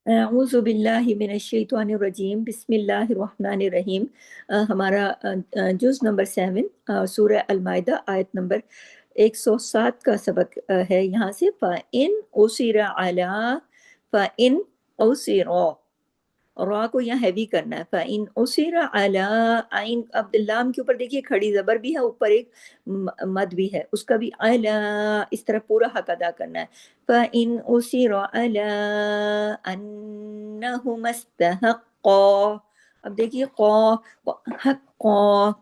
अऊज़ु बिल्लाहि मिनश्शैतानिर्रजीम बिस्मिल्लाहिर्रहमानिर्रहीम। हमारा जुज़ नंबर 7 सूरह अल-माइदा आयत नंबर 107 का सबक है। यहाँ से फ़इन उसिरा अला फ़इन उसिरा, रा को यहाँ हैवी करना है। फ़इन उसिरा अला आइन, अब लाम के ऊपर देखिए खड़ी जबर भी है, ऊपर एक मद भी है, उसका भी अला इस तरह पूरा हक अदा करना है। फ़इन उसिरा अला अन्नहुमस्तहक़्क़ा, अब देखिए क़ा हक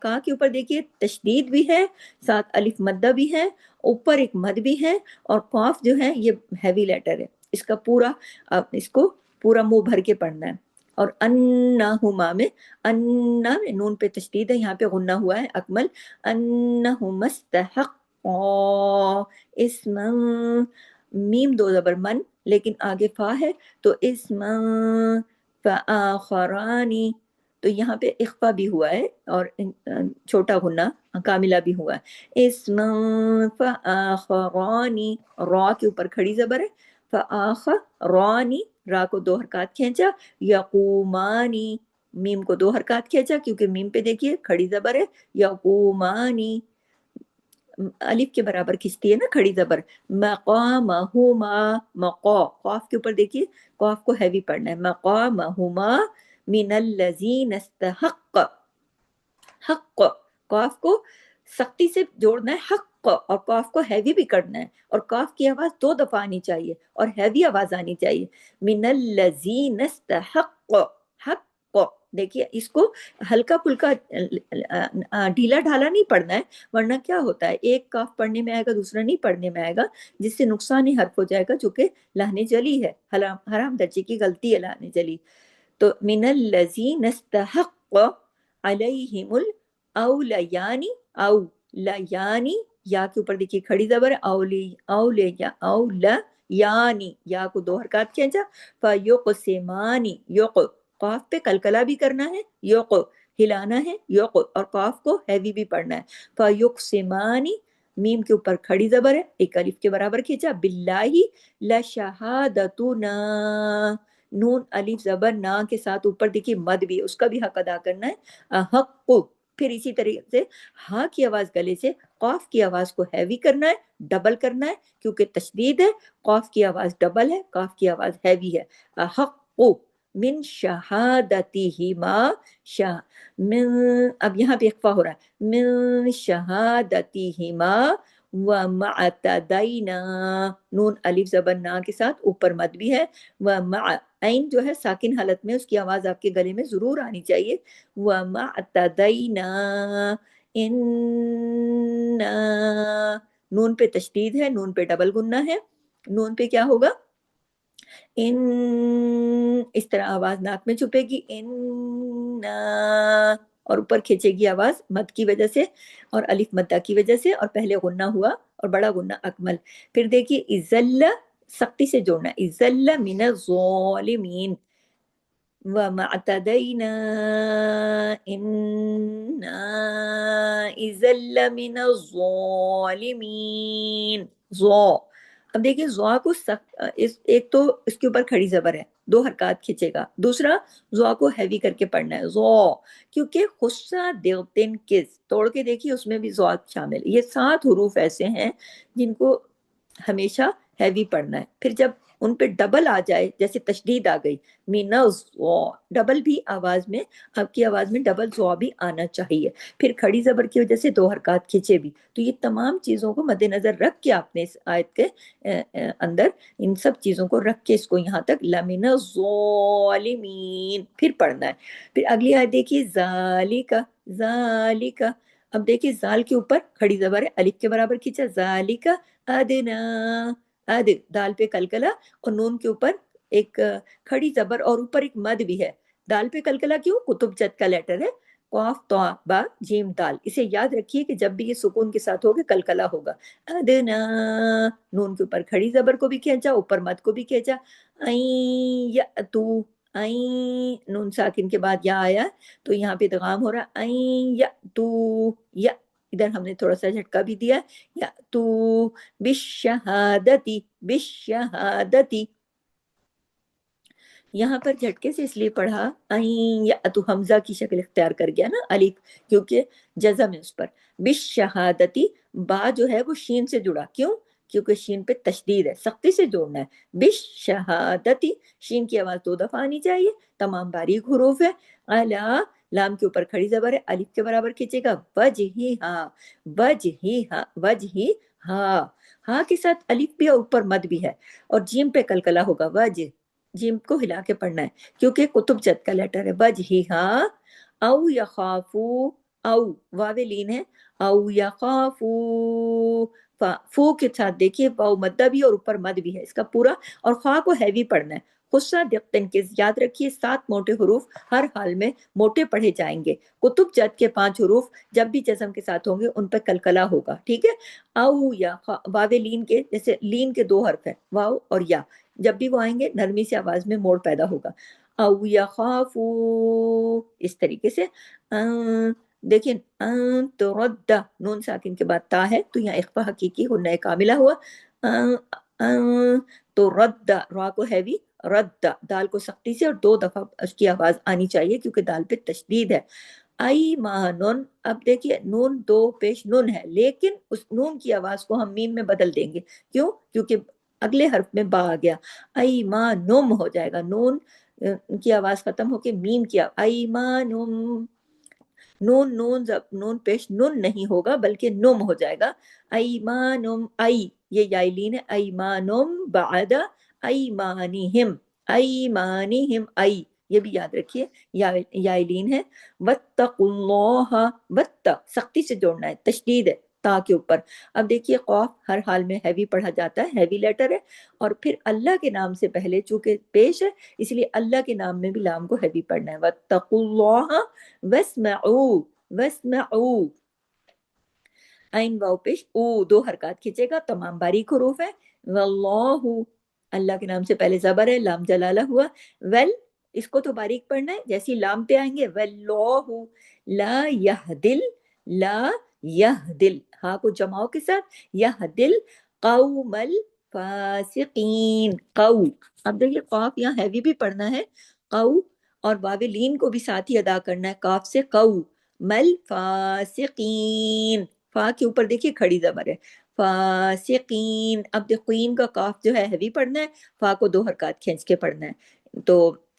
का के ऊपर देखिए तशदीद भी है, साथ अलिफ मद्दा भी है, ऊपर एक मद भी है, और काफ जो है ये हैवी लेटर है। इसका पूरा, अब इसको पूरा मुंह भर के पढ़ना है। और अन्नहुमा में, अन्ना में नून पे तशदीद है, यहाँ पे गुन्ना हुआ है अकमल। अन्नहुमस्तहक़्क़ा इस्मन, मीम दो जबर मन, लेकिन आगे फा है तो इस्मन फ़आखरानी, तो यहाँ पे इख्फा भी हुआ है और छोटा गुन्ना कामिला भी हुआ है। इस्मन फ़आखरानी, रा के ऊपर खड़ी जबर है। फ़आखरानी, रा को दो हरकत खींचा। यकूमानी, मीम को दो हरकत खींचा क्योंकि मीम पे देखिए खड़ी जबर है। यकूमानी, अलिफ के बराबर खिंचती है ना खड़ी जबर। मकामहुमा, मका, कॉफ के ऊपर देखिए कॉफ को हैवी पढ़ना है। मकामहुमा मिनल्लज़ीन इस्तहक़्क़, हक़, कॉफ को सख्ती से जोड़ना है, हक़, और कॉफ को हैवी भी करना है, और कॉफ की आवाज दो दफा आनी चाहिए और हैवी आवाज आनी चाहिए। मिनल्लज़ीन इस्तहक़्क़, हक़, देखिए इसको हल्का फुल्का ढीला ढाला नहीं पढ़ना है, वरना क्या होता है एक काफ पढ़ने में आएगा दूसरा नहीं पढ़ने में आएगा, जिससे नुकसान ही हर्फ हो जाएगा, जो कि लाने जली है, हराम हराम दर्जे की गलती है लाने जली। तो मिनल्लज़ीन इस्तहक़्क़ अलैहिमुल औलयानी, औ लयानी, या के ऊपर देखिए खड़ी जबर है। औली औले या औला यानी, या को दो हरकत खींचा। फयुक़सिमानी, युक़, काफ पे कलकला भी करना है, युक़ हिलाना है, युक़, और काफ को हैवी भी पढ़ना है। फयुक़सिमानी, मीम के ऊपर खड़ी जबर है, एक अलिफ के बराबर खींचा। बिल्लाही लशहादतुना, नून अलिफ जबर ना के साथ ऊपर देखिए मद भी है, उसका भी हक अदा करना है। हक, फिर इसी तरीके से हा की आवाज गले से कॉफ की आवाज को हैवी करना है, डबल करना है, क्योंकि तशदीद है, कॉफ की आवाज डबल है, काफ की आवाज हैवी है। हक मिन शहादतिहिमा, शाह मिन, अब यहाँ पे इख्फा हो रहा है। मिन शहादतिहिमा व मअतदैना, नून अलिफ जबर ना के साथ ऊपर मद भी है। व मा, ऐन जो है साकिन हालत में उसकी आवाज आपके गले में जरूर आनी चाहिए। व मअतदैना इन्ना, नून पे तशदीद है, नून पे डबल गुन्ना है, नून पे क्या होगा, इन, इस तरह आवाज नाक में छुपेगी, इन्ना, और ऊपर खींचेगी आवाज मद की वजह से और अलिफ मद्दा की वजह से, और पहले गुन्ना हुआ और बड़ा गुन्ना अकमल। फिर देखिए इजल्ला, सख्ती से जोड़ना है। इजल्ला मिनज़-ज़ालिमीन व मअतदैना इन्ना इजल्ला मिनज़-ज़ालिमीन, ज़ा, अब देखिए ज़ा को इस एक तो इसके ऊपर खड़ी जबर है, दो हरकत खींचेगा, दूसरा ज़ा को हैवी करके पढ़ना है, ज़ा, क्योंकि गुस्सा दिल किस, तोड़ के देखिए उसमें भी ज़ा शामिल। ये 7 हुरूफ ऐसे हैं जिनको हमेशा हैवी पढ़ना है। फिर जब उन पे डबल आ जाए, जैसे तशदीद आ गई, मिनज़, डबल भी आवाज में, आपकी आवाज में डबल ज़ा भी आना चाहिए। फिर खड़ी जबर की वजह से दो हरकत खींचे भी। तो ये तमाम चीजों को मद्देनजर रख के आपने इस आयत के अंदर इन सब चीजों को रख के इसको यहाँ तक लमिना ज़ालिमीन फिर पढ़ना है। फिर अगली आयत देखिए, ज़ालिका, ज़ालिका, अब देखिए जाल के ऊपर खड़ी जबर है, अलिफ के बराबर खींचा। ज़ालिका अदना, अद, दाल पे कलकला, और नून के ऊपर एक खड़ी जबर और ऊपर एक मद भी है। दाल पे कलकला क्यों, कुतुब जद का लेटर है, कॉफ तो बा जीम दाल, इसे याद रखिए कि जब भी ये सुकून के साथ होगा कलकला होगा। अदना, नून के ऊपर खड़ी जबर को भी खींचा, ऊपर मद को भी खींचा। आई या तू, आई, नून साकिन के बाद या आया तो यहाँ पे इदगाम हो रहा है। आई या तू, या इधर हमने थोड़ा सा झटका भी दिया, या तू बिशहादती, बिशहादती, यहाँ पर झटके से इसलिए पढ़ा अईं या तो हमजा की शक्ल इख्तियार कर गया ना अलिफ, क्योंकि जज़म है उस पर। बिशहादती बा जो है वो शीन से जुड़ा, क्यों? क्योंकि शीन पे तशदीद है, सख्ती से जोड़ना है। बिशहादती शीन की आवाज 2 दफा आनी चाहिए, तमाम बारीक हुरूफ है। अला लाम के ऊपर खड़ी जबर है, अलिफ के बराबर खींचेगा। वजही हा, वजही हा, वजही हा, हा के साथ अलिफ भी है, ऊपर मद भी है, और जीम पे कलकला होगा। वज जीम को हिला के पढ़ना है, क्योंकि कुतुब जद का लेटर है। वजहिहा औ यखाफू, औ वावे लीन है, औ यखाफू फू के साथ देखिए वाव मद्दा भी और ऊपर मद भी है इसका पूरा, और खा को हैवी पढ़ना है। गुस्सा दिक्कतन के याद रखिए 7 मोटे हरूफ हर हाल में मोटे पढ़े जाएंगे। कुतुब जद के 5 हरूफ जब भी जज़म के साथ होंगे उन पर कलकला होगा, ठीक है। औ या वावे लीन के, जैसे लीन के 2 हर्फ है वाव और या, जब भी वो आएंगे नरमी से आवाज में मोड़ पैदा होगा। औ यखाफू इस तरीके से। देखिए तो रद्दा नून साकिन के बाद ता है, तो यहाँ इख्फा हकीकी हुन्ना कामिला हुआ। तो रद्दा रा को हैवी, रद्दा दाल को सख्ती से और 2 दफा उसकी आवाज आनी चाहिए, क्योंकि दाल पे तशदीद है। आई मानुन, अब देखिए नून 2 पेश नून है, लेकिन उस नून की आवाज को हम मीम में बदल देंगे। क्यों? क्योंकि अगले हर्फ में बा आ गया, आई मानुम हो जाएगा। नून की आवाज खत्म होके मीम किया, आई मानुम। नून नून जब नून पेश नून नहीं होगा बल्कि नुम हो जाएगा। ऐमानुम आई, ये याइलीन है। ऐमानुम बादा ऐमानिहिम, ऐमानिहिम आई, ये भी याद रखिए याइलीन है। वत्तकुल्लाह, वत्त सख्ती से जोड़ना है, तशदीद है ता के ऊपर। अब देखिए कौफ हर हाल में हैवी पढ़ा जाता है, हैवी लेटर है, और फिर अल्लाह के नाम से पहले चूंकि पेश है, इसलिए अल्लाह के नाम में भी लाम को हैवी पढ़ना है। वत्तकुल्लाह वस्मऊ, वस्मऊ आइन वाव पेश ऊ 2 हरकत खींचेगा, तमाम बारीक हुरूफ है। वल्लाहु अल्लाह के नाम से पहले जबर है, लाम जलाला हुआ। वेल इसको तो बारीक पढ़ना है, जैसी लाम पे आएंगे वल्लाहु ला यहदिल, ला यहदिल हा को जमाओ के साथ, यहदिल कौमल फासिकीन, कौ। अब देखिए काफ यहाँ हैवी भी पढ़ना है, कौ, और वावे लीन को भी साथ ही अदा करना है काफ से, कौ मल फासिकीन। फा के ऊपर देखिए खड़ी जबर है, फासिकीन। अब देखीन का काफ जो है हैवी पढ़ना है, फा को 2 हरकत खींच के पढ़ना है। तो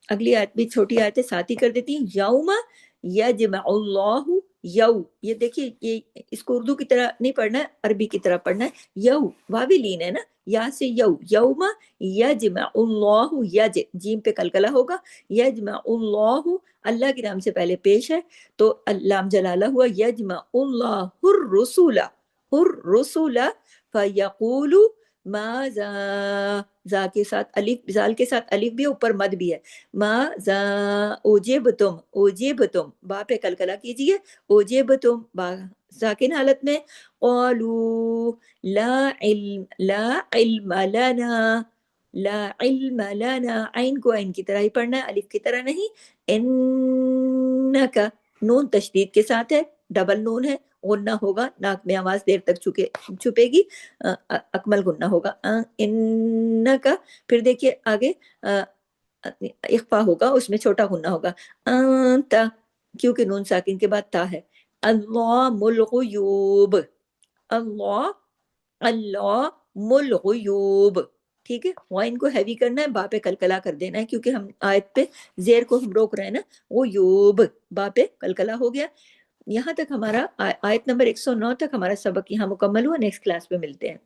अगली आयत भी छोटी आयत है, साथ ही कर देती है। यौमा यजमउल्लाहु, यौ, ये देखिए ये इसको उर्दू की तरह नहीं पढ़ना है, अरबी की तरह पढ़ना है। यौ वावी लीन है ना, या से यौ, यौमा यजमउल्लाहु, यज जीम पे कलकला होगा। यजमउल्लाहु अल्लाह के नाम से पहले पेश है, तो अल्लाम जलाला हुआ। यजमउल्लाहुर रुसुला, हुर रुसुला फयकूलु माजा, जा के साथ अलिफ, जाल के साथ अलिफ भी ऊपर मद भी है। माजा उजिबतुम, उजिबतुम बा पे कलकला कीजिए, उजिबतुम बा साकिन हालत में। क़ालू ला इल्म, ला इल्म लना, ला इल्म लना, आइन को आइन की तरह ही पढ़ना है, अलिफ की तरह नहीं। इन्नका नून तशदीद के साथ है, डबल नून है, गुन्ना होगा, नाक में आवाज देर तक छुपेगी, अकमल गुन्ना होगा। इन्नका, फिर देखिए आगे इख्फा होगा, उसमें छोटा गुन्ना होगा। ता, क्योंकि नून साकिन के बाद ता है। अल्लाह मुल गुयूब, अल्लाह, अल्लाह मुल गुयूब, ठीक है। वाइन को हैवी करना है, बा पे कलकला कर देना है, क्योंकि हम आयत पे जेर को हम रोक रहे हैं ना। वो यूब बा पे कलकला हो गया। यहाँ तक हमारा आयत नंबर 109 तक हमारा सबक यहाँ मुकम्मल हुआ। नेक्स्ट क्लास में मिलते हैं।